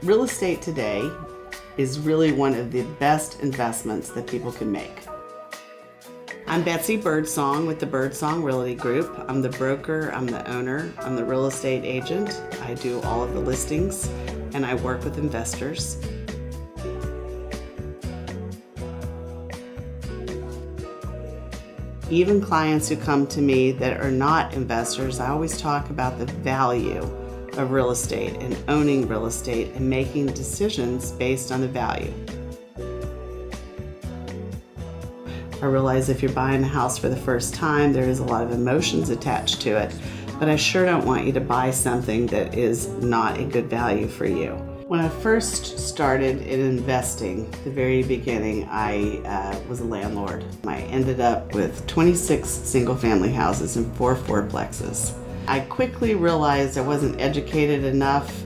Real estate today is really one of the best investments that people can make. I'm Betsy Birdsong with the Birdsong Realty Group. I'm the broker, I'm the owner, I'm the real estate agent. I do all of the listings and I work with investors. Even clients who come to me that are not investors, I always talk about the value of real estate and owning real estate and making decisions based on the value. I realize if you're buying a house for the first time, there is a lot of emotions attached to it, but I sure don't want you to buy something that is not a good value for you. When I first started in investing, the very beginning, I was a landlord. I ended up with 26 single-family houses and 4 fourplexes. I quickly realized I wasn't educated enough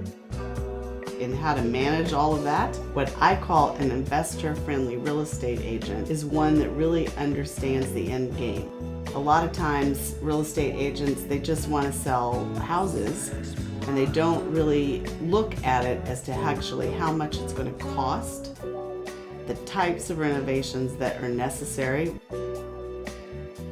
in how to manage all of that. What I call an investor-friendly real estate agent is one that really understands the end game. A lot of times, real estate agents, they just want to sell houses and they don't really look at it as to actually how much it's going to cost, the types of renovations that are necessary.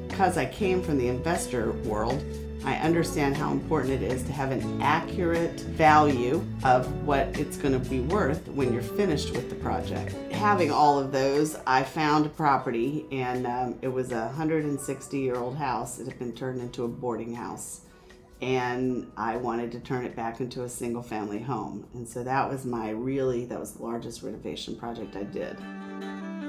Because I came from the investor world, I understand how important it is to have an accurate value of what it's going to be worth when you're finished with the project. Having all of those, I found a property and it was a 160-year-old house. It had been turned into a boarding house. And I wanted to turn it back into a single-family home. And so that was that was the largest renovation project I did.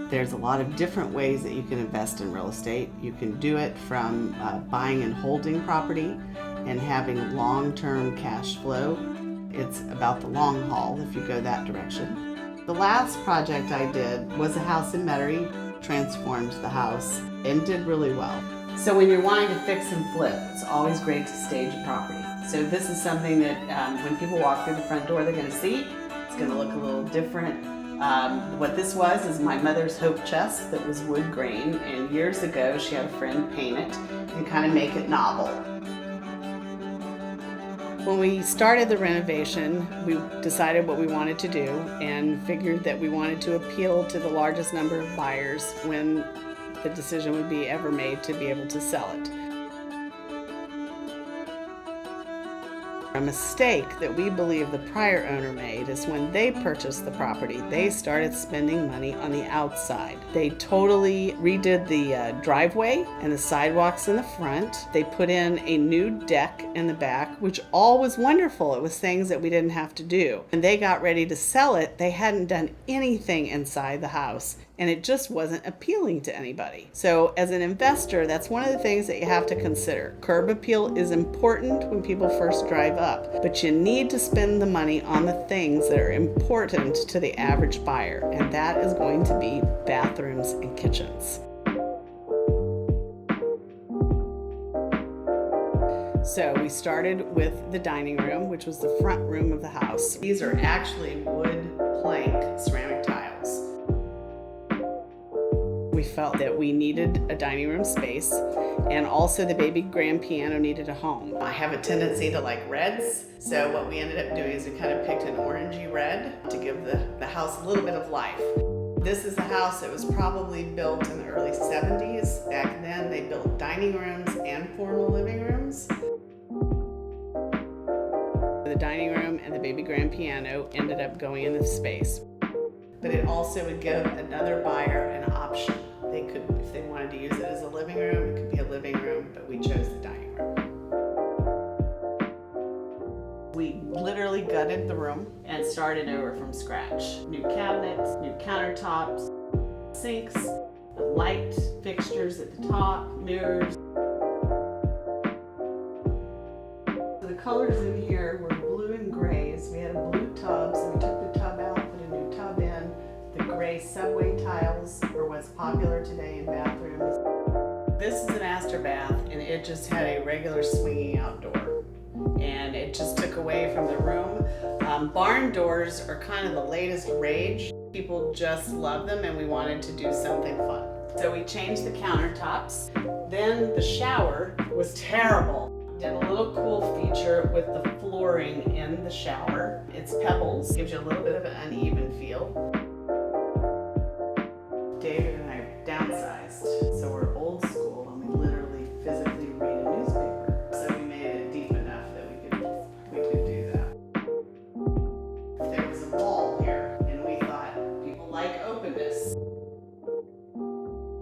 There's a lot of different ways that you can invest in real estate. You can do it from buying and holding property and having long-term cash flow. It's about the long haul if you go that direction. The last project I did was a house in Metairie, transformed the house and did really well. So when you're wanting to fix and flip, it's always great to stage a property. So this is something that when people walk through the front door, they're going to see. It's going to look a little different. What this was is my mother's hope chest that was wood grain, and years ago she had a friend paint it and kind of make it novel. When we started the renovation, we decided what we wanted to do and figured that we wanted to appeal to the largest number of buyers when the decision would be ever made to be able to sell it. A mistake that we believe the prior owner made is when they purchased the property, they started spending money on the outside. They totally redid the driveway and the sidewalks in the front. They put in a new deck in the back, which all was wonderful. It was things that we didn't have to do. When they got ready to sell it, they hadn't done anything inside the house, and it just wasn't appealing to anybody. So as an investor, that's one of the things that you have to consider. Curb appeal is important when people first drive up, but you need to spend the money on the things that are important to the average buyer, and that is going to be bathrooms and kitchens. So we started with the dining room, which was the front room of the house. These are actually wood plank ceramic tiles. We felt that we needed a dining room space, and also the baby grand piano needed a home. I have a tendency to like reds, so what we ended up doing is we kind of picked an orangey red to give the house a little bit of life. This is a house that was probably built in the early 70s. Back then they built dining rooms and formal living rooms. The dining room and the baby grand piano ended up going in the space. But it also would give another buyer an option. They could, if they wanted to use it as a living room, it could be a living room, but we chose the dining room. We literally gutted the room and started over from scratch. New cabinets, new countertops, sinks, light fixtures at the top, mirrors. The colors in here were blue and grays. We had a blue tub, so we took the tub out, put a new tub in. The gray subway tiles are what's popular today in bathrooms. This is a master bath, and it just had a regular swinging outdoor. And it just took away from the room. Barn doors are kind of the latest rage. People just love them, and we wanted to do something fun. So we changed the countertops. Then the shower was terrible. Did a little cool feature with the flooring in the shower. It's It's pebbles, gives you a little bit of an uneven feel. David and I downsized, so we're old school and we literally physically read a newspaper. So we made it deep enough that we could do that. There was a wall here and we thought people like openness.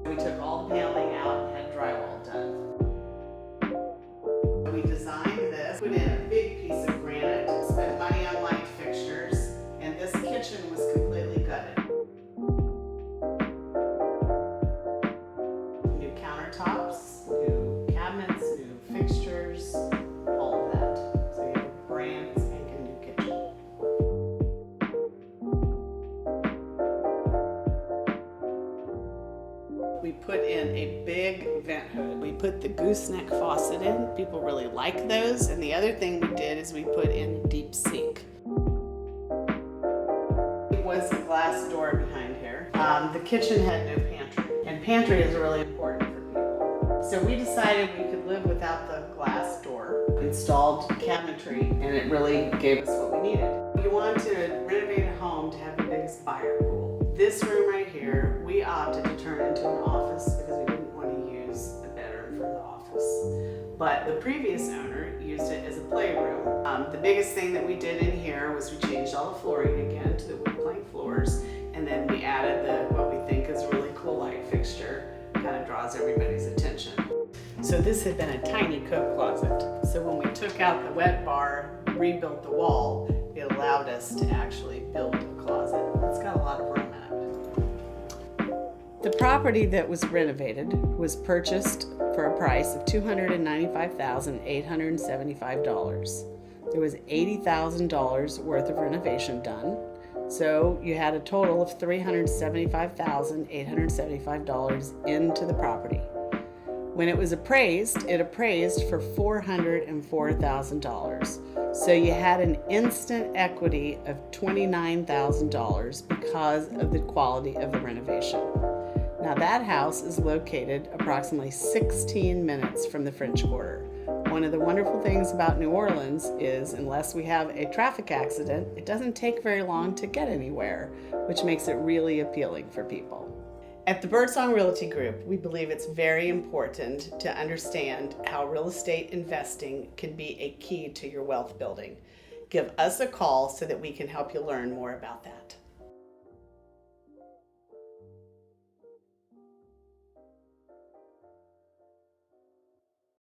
We took all the paneling out and had drywall done. We designed this, put in a big piece of granite, spent money on light fixtures, and this kitchen was completely gutted. New countertops, new cabinets, new fixtures, all of that. So you have a brand spanking new kitchen. We put in a big vent hood. We put the gooseneck faucet in. People really like those. And the other thing we did is we put in a deep sink. It was a glass door behind here. The kitchen had no pantry. And pantry is really important for people. So we decided we could live without the glass door. Installed cabinetry, and it really gave us what we needed. You want to renovate a home to have your biggest buyer pool. This room right here, we opted to turn into an office because we didn't want to use a bedroom for the office. But the previous owner used it as a playroom. The biggest thing that we did in here was we changed all the flooring again to the wood plank floors, and then we added what we think is a really cool light fixture. Kind of draws everybody's attention. So this had been a tiny coat closet. So when we took out the wet bar, rebuilt the wall, it allowed us to actually build a closet. It's got a lot of room in it. The property that was renovated was purchased for a price of $295,875. There was $80,000 worth of renovation done. So you had a total of $375,875 into the property. When it was appraised, it appraised for $404,000. So you had an instant equity of $29,000 because of the quality of the renovation. Now that house is located approximately 16 minutes from the French Quarter. One of the wonderful things about New Orleans is, unless we have a traffic accident, it doesn't take very long to get anywhere, which makes it really appealing for people. At the Birdsong Realty Group, we believe it's very important to understand how real estate investing can be a key to your wealth building. Give us a call so that we can help you learn more about that.